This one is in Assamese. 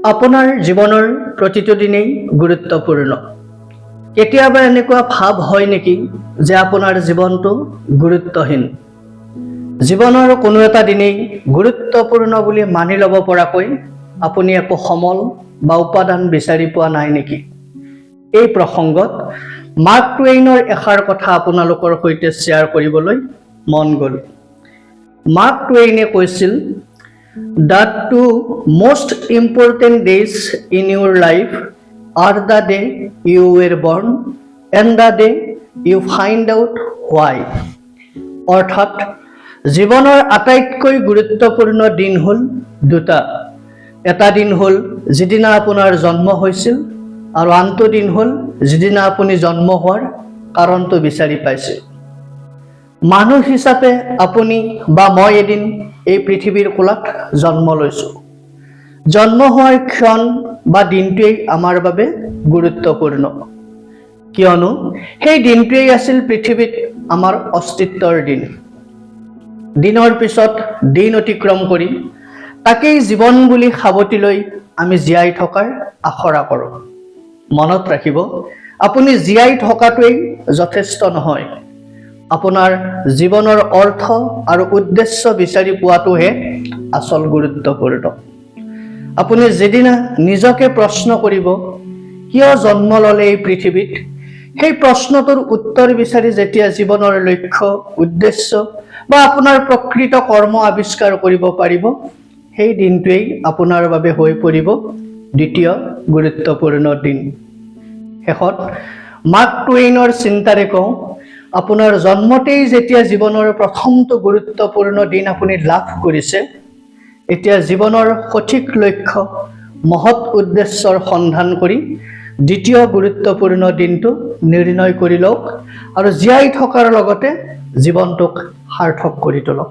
আপোনাৰ জীৱনৰ প্ৰতিটো দিনেই গুৰুত্বপূৰ্ণ। কেতিয়াবা এনেকুৱা ভাৱ হয় নেকি যে আপোনাৰ জীৱনটো গুৰুত্বহীন? জীৱনৰ কোনো এটা দিনেই গুৰুত্বপূৰ্ণ বুলি মানি ল'ব পৰাকৈ আপুনি একো সমল বা উপাদান বিচাৰি পোৱা নাই নেকি? এই প্ৰসংগত মাৰ্ক টুৱেইনৰ এষাৰ কথা আপোনালোকৰ সৈতে শ্বেয়াৰ কৰিবলৈ মন গ'ল। মাৰ্ক টুৱেইনে কৈছিল, "The two most important days in your life are the day you were born and the day you find out why." অৰ্থাৎ জীৱনৰ আটাইতকৈ গুৰুত্বপূৰ্ণ দিন হ'ল দুটা। এটা দিন হ'ল যিদিনা আপোনাৰ জন্ম হৈছিল, আৰু আনটো দিন হ'ল যিদিনা আপুনি জন্ম হোৱাৰ কাৰণটো বিচাৰি পাইছে। মানুহ হিচাপে আপুনি বা মই এদিন এই পৃথিৱীৰ কোলাত জন্ম লৈছোঁ। জন্ম হোৱাৰ ক্ষণ বা দিনটোৱেই আমাৰ বাবে গুৰুত্বপূৰ্ণ, কিয়নো সেই দিনটোৱেই আছিল পৃথিৱীত আমাৰ অস্তিত্বৰ দিন। দিনৰ পিছত দিন অতিক্ৰম কৰি তাকেই জীৱন বুলি সাৱটি লৈ আমি জীয়াই থকাৰ আশা কৰোঁ। মনত ৰাখিব, আপুনি জীয়াই থকাটোৱেই যথেষ্ট নহয়। আপোনাৰ জীৱনৰ অৰ্থ আৰু উদ্দেশ্য বিচাৰি পোৱাটোহে আচল গুৰুত্বপূৰ্ণ। আপুনি যিদিনা নিজকে প্ৰশ্ন কৰিব, কিয় জন্ম ল'লে এই পৃথিৱীত, সেই প্ৰশ্নটোৰ উত্তৰ বিচাৰি যেতিয়া জীৱনৰ লক্ষ্য, উদ্দেশ্য বা আপোনাৰ প্ৰকৃত কৰ্ম আৱিষ্কাৰ কৰিব পাৰিব, সেই দিনটোৱেই আপোনাৰ বাবে হৈ পৰিব দ্বিতীয় গুৰুত্বপূৰ্ণ দিন। শেষত মাৰ্ক টুৱেইনৰ চিন্তাৰে কওঁ, আপোনাৰ জন্মতেই যেতিয়া জীৱনৰ প্ৰথমটো গুৰুত্বপূৰ্ণ দিন আপুনি লাভ কৰিছে, এতিয়া জীৱনৰ সঠিক লক্ষ্য, মহৎ উদ্দেশ্যৰ সন্ধান কৰি দ্বিতীয় গুৰুত্বপূৰ্ণ দিনটো নিৰ্ণয় কৰি লওক আৰু জীয়াই থকাৰ লগতে জীৱনটোক সাৰ্থক কৰি তোলক।